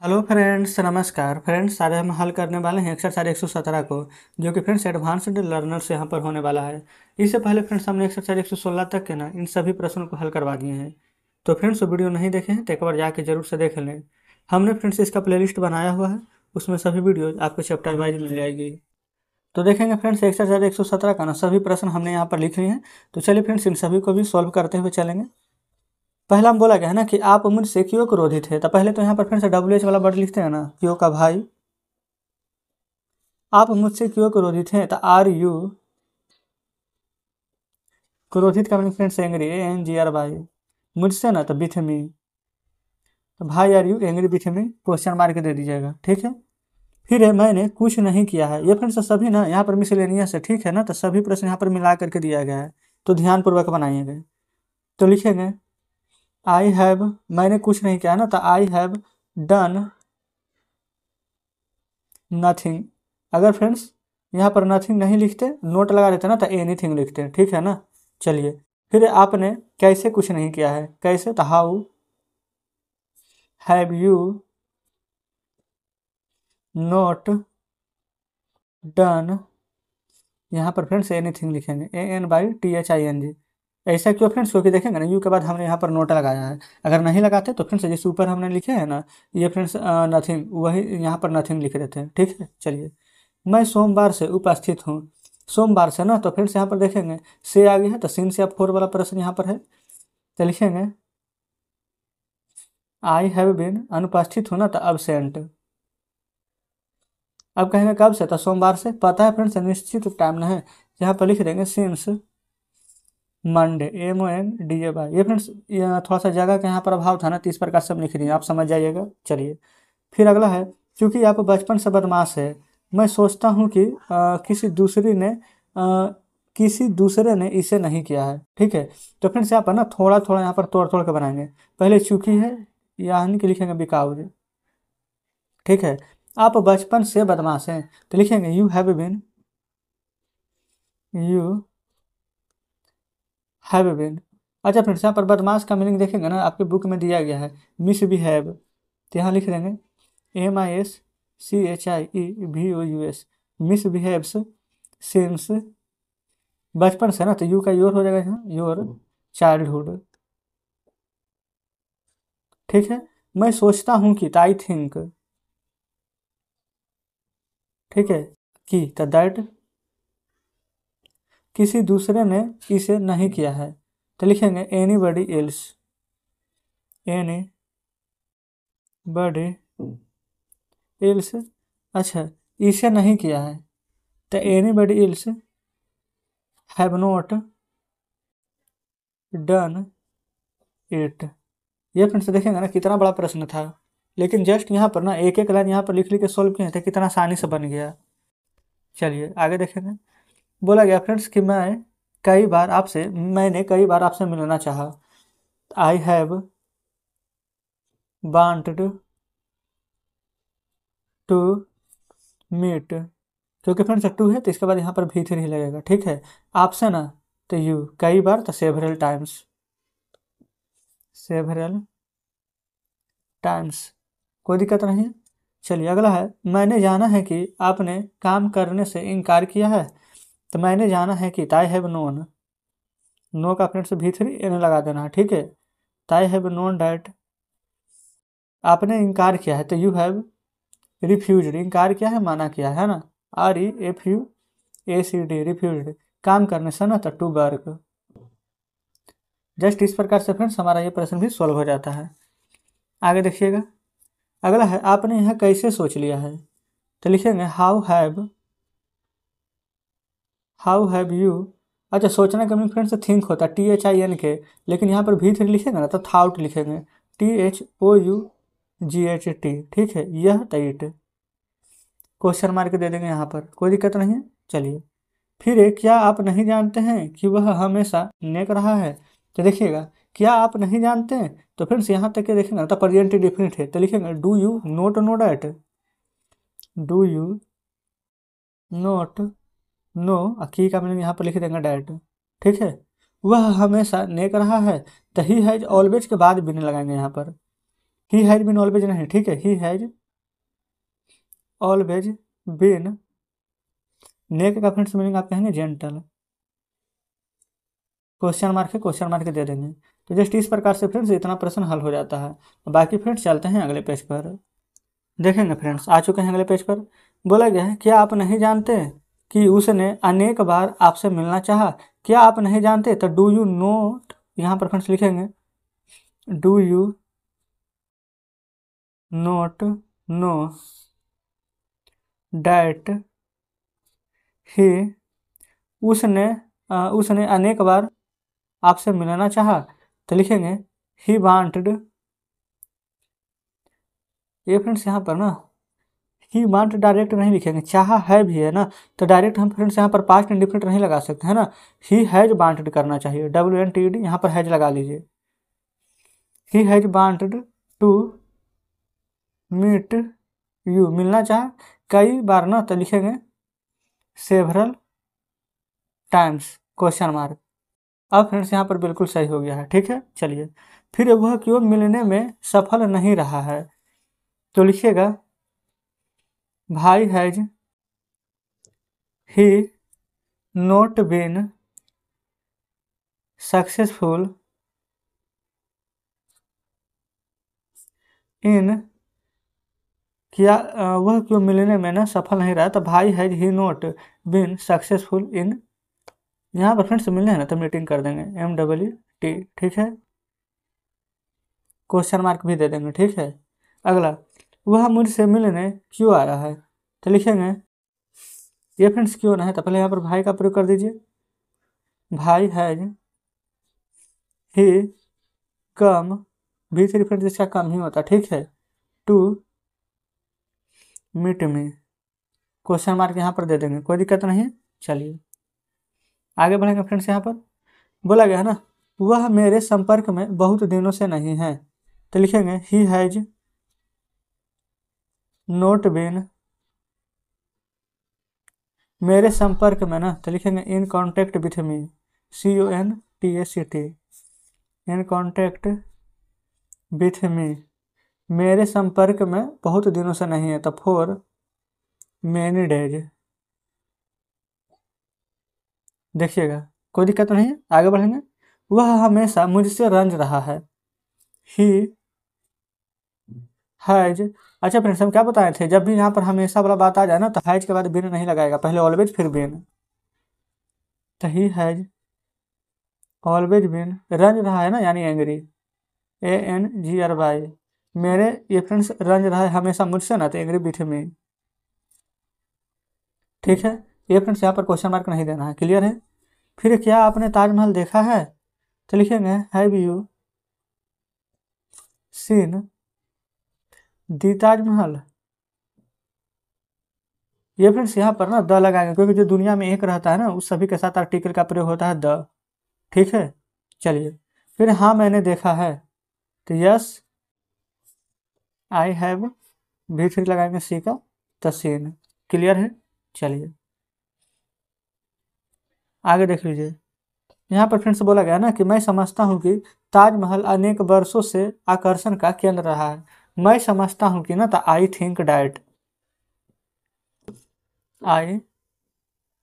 Hello friends, नमस्कार friends. आज हम हल करने वाले हैं एक्सरसाइज 117 को, जो कि फ्रेंड्स एडवांस्ड लर्नर्स यहाँ पर होने वाला है। इससे पहले फ्रेंड्स हमने एक्सरसाइज 116 तक के ना इन सभी प्रश्नों को हल करवा दिए हैं। तो फ्रेंड्स वीडियो नहीं देखे हैं तो एक बार जाके जरूर से देख लें। हमने फ्रेंड्स इसका प्लेलिस्ट बनाया हुआ है, उसमें सभी वीडियो आपको चैप्टर वाइज मिल जाएगी। तो देखेंगे फ्रेंड्स एक्सरसाइज 117 का ना सभी प्रश्न हमने यहाँ पर लिख लिए हैं। तो चलिए फ्रेंड्स इन सभी को भी सॉल्व करते हुए चलेंगे। पहला हम बोला गया है ना कि आप मुझसे क्यों क्रोधित है। तो पहले तो यहाँ पर फ्रेंड्स WH वाला वर्ड लिखते हैं ना, क्यों का भाई। आप मुझसे क्यों क्रोधित हैं, तो आर यू। क्रोधित का मीनिंग फ्रेंड्स एंग्री, ANGR भाई। मुझसे ना तो विथ मी, तो भाई are you angry with me, question mark दे दीजिएगा, ठीक है। फिर है मैंने कुछ नहीं किया है। ये फ्रेंड्स सभी ना यहाँ पर मिसलेनियस है, ठीक है ना। तो सभी प्रश्न यहाँ पर मिला करके दिया गया है, तो ध्यानपूर्वक बनाइएगा। तो लिखेंगे आई हैव, मैंने कुछ नहीं किया ना, तो आई हैव डन नथिंग। अगर फ्रेंड्स यहाँ पर नथिंग नहीं लिखते, नोट लगा देते ना, तो एनीथिंग लिखते हैं, ठीक है ना। चलिए फिर आपने कैसे कुछ नहीं किया है, कैसे, तो how have you not done. यहाँ पर फ्रेंड्स एनीथिंग लिखेंगे, ANYTHING। ऐसा क्यों फ्रेंड्स, क्योंकि देखेंगे ना यू के बाद हमने यहाँ पर नोट लगाया है। अगर नहीं लगाते तो फ्रेंड्स जैसे ऊपर हमने लिखे हैं ना, ये फ्रेंड्स नथिंग, वही यहाँ पर नथिंग लिख देते हैं, ठीक है। चलिए मैं सोमवार से उपस्थित हूँ। सोमवार से ना, तो फ्रेंड्स यहाँ पर देखेंगे से आ गया है, तो सीन से अब 4 वाला प्रश्न यहाँ पर है। तो लिखेंगे आई हैव बीन, अनुपस्थित हूँ ना, तो absent। अब कहेंगे कब से, तो सोमवार से। पता है फ्रेंड्स निश्चित टाइम ना है, यहाँ पर लिख देंगे सिंस मंडे, MONDAY। ये फ्रेंड्स थोड़ा सा जगह का यहाँ पर अभाव था ना, तो इस प्रकार से हम लिख रही हैं, आप समझ जाइएगा। चलिए फिर अगला है, क्योंकि आप बचपन से बदमाश है। मैं सोचता हूँ कि किसी दूसरे ने इसे नहीं किया है, ठीक है। तो फ्रेंड्स यहाँ पर ना थोड़ा थोड़ा यहाँ पर तोड़ तोड़ के बनाएंगे। पहले चूंकि है, यानी कि लिखेंगे बिकॉज, ठीक है। आप बचपन से बदमाश हैं, तो लिखेंगे you have been, you have been. अच्छा फ्रेंड्स यहाँ पर बदमाश का मीनिंग देखेंगे ना, आपके बुक में दिया गया है मिसबिहेव, तो यहाँ लिख देंगे MISCHIEVOUS, मिसबिहेव्स सिंस, बचपन से ना, तो यू का योर हो जाएगा यहाँ, योर चाइल्डहुड, ठीक है। मैं सोचता हूँ कि, आई थिंक, ठीक है, कि तो दैट, किसी दूसरे ने इसे नहीं किया है, तो लिखेंगे एनीबडी एल्स, एनीबडी एल्स। अच्छा इसे नहीं किया है, तो anybody else have not done it. ये फ्रेंड्स देखेंगे ना कितना बड़ा प्रश्न था, लेकिन जस्ट यहाँ पर ना एक एक लाइन यहाँ पर लिख लिख के सोल्व किए थे, कितना आसानी से बन गया। चलिए आगे देखेंगे। बोला गया फ्रेंड्स कि मैंने कई बार आपसे मिलना चाहा। I have wanted to meet, क्योंकि फ्रेंड्स टू है तो इसके बाद यहाँ पर V3 लगेगा, ठीक है। आपसे ना, तो यू, कई बार तो सेवरल टाइम्स, सेवरल टाइम्स, कोई दिक्कत नहीं है। चलिए अगला है, मैंने जाना है कि आपने काम करने से इनकार किया है, तो मैंने जाना है कि आई हैव नोन, नो का फ्रेंड्स V3 एन लगा देना है, ठीक है। आई हैव नोन डैट, आपने इनकार किया है, तो यू हैव रिफ्यूज्ड, इनकार किया है, माना किया है ना, REFUACD, रिफ्यूज्ड। काम करने से ना, तो टू वर्क। जस्ट इस प्रकार से फ्रेंड्स हमारा ये प्रश्न भी सॉल्व हो जाता है। आगे देखिएगा। अगला है, आपने यह कैसे सोच लिया है, तो लिखेंगे हाउ हैव यू। अच्छा सोचने का मीनिंग फ्रेंड्स थिंक होता है, THINK, लेकिन यहाँ पर V3 लिखेंगे ना, तो थाउट लिखेंगे, THOUGHT, ठीक है। यह तईट, क्वेश्चन मार्क दे देंगे यहाँ पर, कोई दिक्कत नहीं है। चलिए फिर क्या आप नहीं जानते हैं कि वह हमेशा नेक रहा है, तो देखिएगा क्या आप नहीं जानते हैं, तो फ्रेंड्स यहाँ तक के देखेंगे तो प्रेजेंट इंडेफिनिट है, तो लिखेंगे do you not know that, do you not know, की का मीनिंग यहाँ पर लिख देंगे डैट, ठीक है। वह हमेशा नेक रहा है, तो ही हैज ऑलवेज के बाद भी नहीं लगाएंगे यहाँ पर, ही हैज बीन ऑलवेज नहीं, ठीक है, ही हैज ऑलवेज बीन, नेक का फ्रेंड्स मीनिंग आप कहेंगे जेंटल, क्वेश्चन मार्क है, क्वेश्चन मार्क दे देंगे। तो जस्ट इस प्रकार से फ्रेंड्स इतना प्रश्न हल हो जाता है। बाकी फ्रेंड्स चलते हैं अगले पेज पर, देखेंगे फ्रेंड्स आ चुके हैं अगले पेज पर। बोला गया है क्या आप नहीं जानते कि उसने अनेक बार आपसे मिलना चाहा। क्या आप नहीं जानते, तो डू यू नोट, यहाँ पर फ्रेंड्स लिखेंगे do you not know that he, उसने अनेक बार आपसे मिलना चाहा, तो लिखेंगे ही वांटेड। ये फ्रेंड्स यहाँ पर ना ही वांट डायरेक्ट नहीं लिखेंगे, चाहा है भी है ना, तो डायरेक्ट हम फ्रेंड्स यहाँ पर पास्ट इंडिफिनिट नहीं लगा सकते है ना, ही हैज वांटेड करना चाहिए, WNTED यहाँ पर हैज लगा लीजिए। He has wanted to meet you, मिलना चाहा कई बार ना, तो लिखेंगे सेवरल टाइम्स, क्वेश्चन मार्क। अब फ्रेंड्स यहाँ पर बिल्कुल सही हो गया है, ठीक है। चलिए फिर वह क्यों मिलने में सफल नहीं रहा है, तो लिखिएगा भाई has he not been successful in, क्या वह क्यों मिलने में ना सफल नहीं रहा, तो भाई has he not been successful in, यहाँ पर फ्रेंड्स मिलने हैं ना तो मीटिंग कर देंगे MWT, ठीक है, क्वेश्चन मार्क भी दे देंगे, ठीक है। अगला, वह मुझसे मिलने क्यों आया है, तो लिखेंगे ये फ्रेंड्स क्यों ना है, तो पहले यहाँ पर भाई का प्रयोग कर दीजिए, भाई has he come, V3 friends इसका कम ही होता, ठीक है, to meet me, question mark यहाँ पर दे देंगे, कोई दिक्कत नहीं है। चलिए आगे बढ़ेंगे फ्रेंड्स। यहाँ पर बोला गया है ना वह मेरे संपर्क में बहुत दिनों से नहीं है, तो लिखेंगे ही हैज नोट बीन, मेरे संपर्क में ना, तो लिखेंगे in contact with me, CONTACT, in contact with me, मेरे संपर्क में बहुत दिनों से नहीं है, तो फॉर मैनी डेज, देखिएगा कोई दिक्कत नहीं है। आगे बढ़ेंगे, वह हमेशा मुझसे रंज रहा है, ही हैज, अच्छा फ्रेंड्स हम क्या बताए थे, जब भी यहाँ पर हमेशा वाला बात आ जाए ना तो हैज के बाद बिन नहीं लगाएगा, पहले ऑलवेज फिर बिन, तो ही हैज ऑलवेज बिन, रंज रहा है ना यानी एंग्री, ANGRY, मेरे ये फ्रेंड्स रंज रहा है हमेशा मुझसे ना, तो एंग्री विथ मी, ठीक है। ये फ्रेंड्स यहाँ पर क्वेश्चन मार्क नहीं देना है, क्लियर है। फिर क्या आपने ताजमहल देखा है, तो लिखेंगे हैव यू सीन दी ताजमहल, ये फ्रेंड्स यहाँ पर ना द लगाएंगे क्योंकि जो दुनिया में एक रहता है ना उस सभी के साथ आर्टिकल का प्रयोग होता है द, ठीक है। चलिए फिर हाँ मैंने देखा है, तो यस आई हैव, V3 लगाएंगे सी का, तो सीन, क्लियर है। चलिए आगे देख लीजिए, यहाँ पर फ्रेंड्स बोला गया ना कि मैं समझता हूँ कि ताजमहल अनेक वर्षों से आकर्षण का केंद्र रहा है, मैं समझता हूँ कि ना, तो I think that, I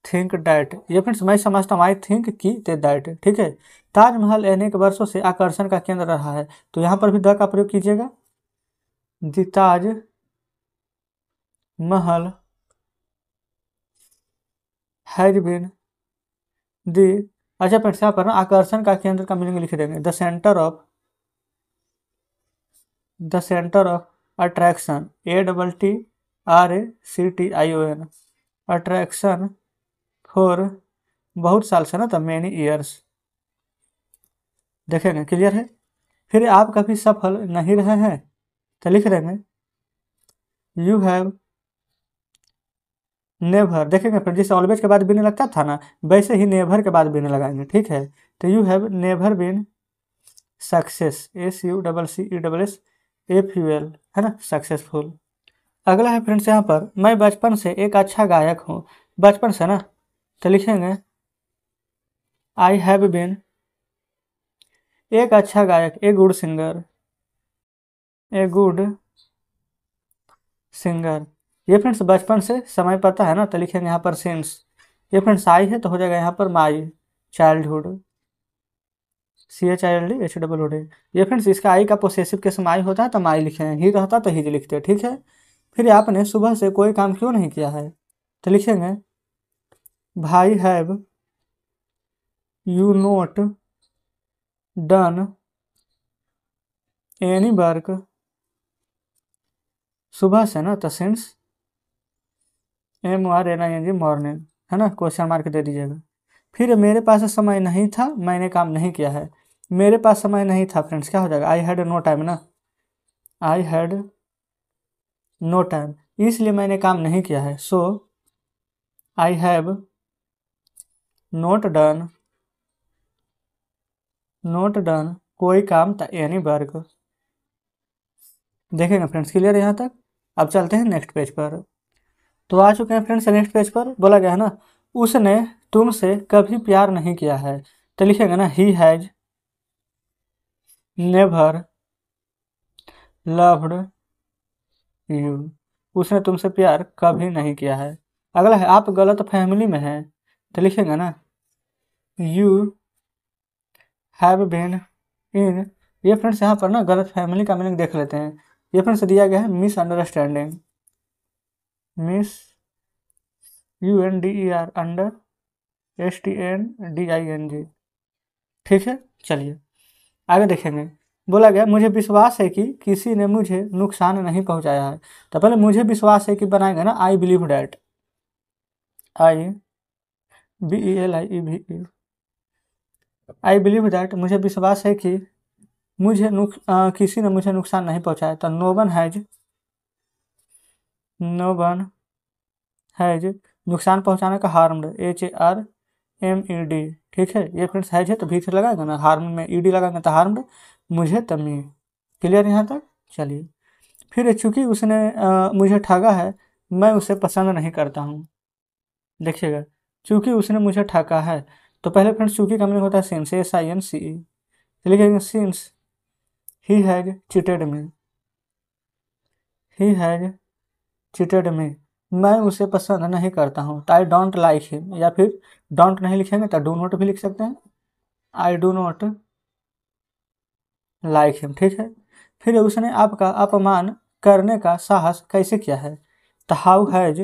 think that, ये फ्रेंड्स मैं समझता हूँ, आई थिंक की ते दैट, ठीक है। ताजमहल अनेक वर्षों से आकर्षण का केंद्र रहा है, तो यहाँ पर भी द का प्रयोग कीजिएगा, the Taj Mahal has been the, अच्छा फ्रेंड्स यहाँ पर ना आकर्षण का केंद्र का मीनिंग लिख देंगे the centre of attraction, ATTRACTION, attraction for, बहुत साल से ना, तो मैनी ईयर्स, देखेंगे क्लियर है। फिर आप कभी सफल नहीं रहे हैं, तो लिख देंगे यू हैव नेवर, देखेंगे फिर जैसे ऑलवेज के बाद बिन लगता था ना वैसे ही नेवर के बाद बिन लगाएंगे, ठीक है। तो you have never been success, SUCCESSFUL, है ना, सक्सेसफुल। अगला है फ्रेंड्स यहाँ पर मैं बचपन से एक अच्छा गायक हूँ, बचपन से ना, तो लिखेंगे आई हैव बीन एक अच्छा गायक, a good singer, a good singer. ये फ्रेंड्स बचपन से समय पता है ना, तो लिखेंगे यहाँ पर सिंस। ये फ्रेंड्स आई है तो हो जाएगा यहाँ पर माई चाइल्डहुड, CHILDHOOD। ये फ्रेंड्स इसका आई का पोसेसिव केस माई होता है तो माई लिखे हैं, ही रहता तो ही लिखते हैं, ठीक है। फिर आपने सुबह से कोई काम क्यों नहीं किया है, तो लिखेंगे भाई have you note done any work. सुबह से ना तो सिंस MORNING मॉर्निंग, है ना, क्वेश्चन मार्क दे दीजिएगा। फिर मेरे पास समय नहीं था, मैंने काम नहीं किया है। मेरे पास समय नहीं था फ्रेंड्स क्या हो जाएगा, आई हैड नो टाइम ना, आई हैड नो टाइम, इसलिए मैंने काम नहीं किया है। सो आई हैव नोट डन कोई काम था एनी वर्क। देखेंगे फ्रेंड्स, क्लियर है यहाँ तक। अब चलते हैं नेक्स्ट पेज पर। तो आ चुके हैं फ्रेंड्स नेक्स्ट पेज पर। बोला गया है ना, उसने तुमसे कभी प्यार नहीं किया है, तो लिखेंगे ना he has never loved you. उसने तुमसे प्यार कभी नहीं किया है। अगला है आप गलत फैमिली में हैं, तो लिखेंगे ना यू हैव बीन इन। ये फ्रेंड्स यहाँ पर ना गलत फैमिली का मीनिंग देख लेते हैं। ये फ्रेंड्स दिया गया है misunderstanding, miss UNDER under STANDING, ठीक है। चलिए आगे देखेंगे। बोला गया मुझे विश्वास है कि किसी ने मुझे नुकसान नहीं पहुंचाया है, तो पहले मुझे विश्वास है कि बनाएंगे ना I believe that, IBELIEVE, I believe that मुझे विश्वास है कि किसी ने मुझे नुकसान नहीं पहुंचाया, तो नो वन हैज नुकसान पहुंचाने का हार्म्ड HARMED, ठीक है। ये फ्रेंड्स हैज है तो भी से लगाएंगे ना, हार्म में ED लगाएंगे तो हार्म्ड, मुझे तमी। क्लियर यहाँ तक। चलिए फिर चूंकि उसने मुझे ठगा है, मैं उसे पसंद नहीं करता हूँ। देखिएगा चूंकि उसने मुझे ठगा है, तो पहले फ्रेंड्स चूंकि का मीनिंग होता है सिंस, SINCE, लिखेंगे since he has cheated me, he has cheated मी, मैं उसे पसंद नहीं करता हूँ, तो आई डोंट लाइक हिम। या फिर डोंट नहीं लिखेंगे तो डू नॉट भी लिख सकते हैं, I do not like him, ठीक है। फिर उसने आपका अपमान करने का साहस कैसे किया है, तो हाउ हैज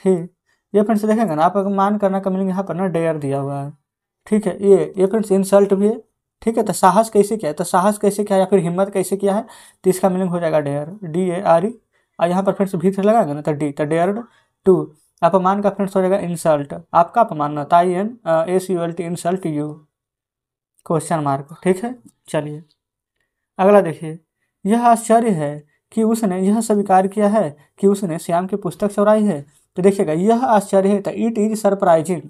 ही। ये फ्रेंड्स देखेंगे ना, आप अपमान करना का मीनिंग यहाँ पर ना डेयर दिया हुआ है, ठीक है। ये फ्रेंड्स इंसल्ट भी है, ठीक है। तो साहस कैसे किया है, तो साहस कैसे किया या फिर हिम्मत कैसे किया है, तो इसका मीनिंग हो जाएगा डेयर, DARE। और यहाँ पर फ्रेंड्स भीतर लगाएंगे ना तो डी, तो डेयर्ड टू। अपमान का फ्रेंड्स हो जाएगा इंसल्ट, आपका अपमान ना, INSULT insult you, question mark, ठीक है। चलिए अगला देखिए। यह आश्चर्य है कि उसने यह स्वीकार किया है कि उसने श्याम की पुस्तक चुराई है, तो देखिएगा यह आश्चर्य है तो it is surprising,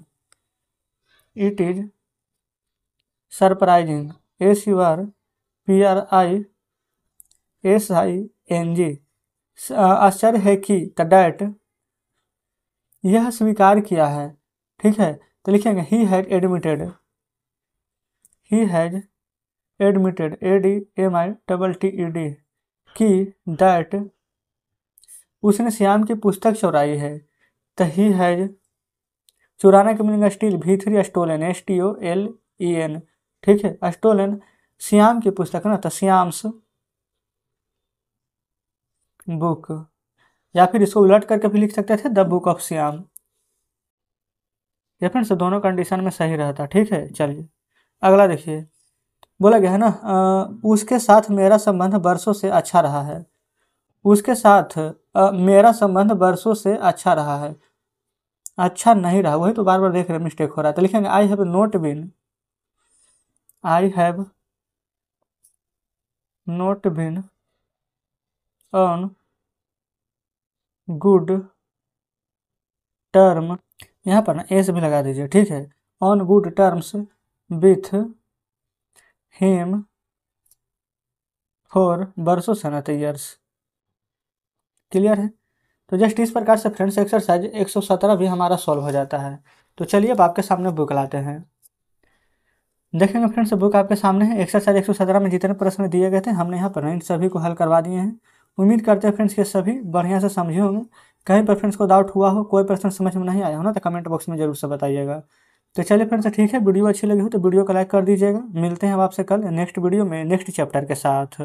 it is surprising SURPRISING। आश्चर्य है कि डैट यह स्वीकार किया है, ठीक है। तो लिखेंगे he had admitted, he has admitted ADMITTED कि डैट उसने श्याम की पुस्तक चुराई है, तो ही हैज चुराने के meaning steel, V3 stolen STOLEN, ठीक है। स्टोलन श्याम की पुस्तक ना, तो श्याम्स बुक, या फिर इसको उलट करके भी लिख सकते थे द बुक ऑफ श्याम। या फ्रेंड्स दोनों कंडीशन में सही रहता, ठीक है। चलिए अगला देखिए। बोला गया है ना उसके साथ मेरा संबंध बरसों से अच्छा रहा है, उसके साथ मेरा संबंध बरसों से अच्छा रहा है, अच्छा नहीं रहा, वही तो बार बार देख रहे मिस्टेक हो रहा है। तो लिखेंगे I have not been, I have not been on good term, यहाँ पर ना एस भी लगा दीजिए, ठीक है। On good terms with him for बरसों से ना ईयर्स। क्लियर है। तो जस्ट इस प्रकार से फ्रेंड्स एक्सरसाइज 117 भी हमारा सॉल्व हो जाता है। तो चलिए अब आपके सामने बुक लाते हैं। देखेंगे फ्रेंड्स बुक आपके सामने है। एक्सरसाइज 117 में जितने प्रश्न दिए गए थे हमने यहाँ पर इन सभी को हल करवा दिए हैं। उम्मीद करते हैं फ्रेंड्स कि सभी बढ़िया से समझे होंगे। कहीं पर फ्रेंड्स को डाउट हुआ हो, कोई प्रश्न समझ में नहीं आया हो ना, तो कमेंट बॉक्स में जरूर से बताइएगा। तो चलिए फ्रेंड्स ठीक है, वीडियो अच्छी लगी हो तो वीडियो को लाइक कर दीजिएगा। मिलते हैं अब आपसे कल नेक्स्ट वीडियो में नेक्स्ट चैप्टर के साथ।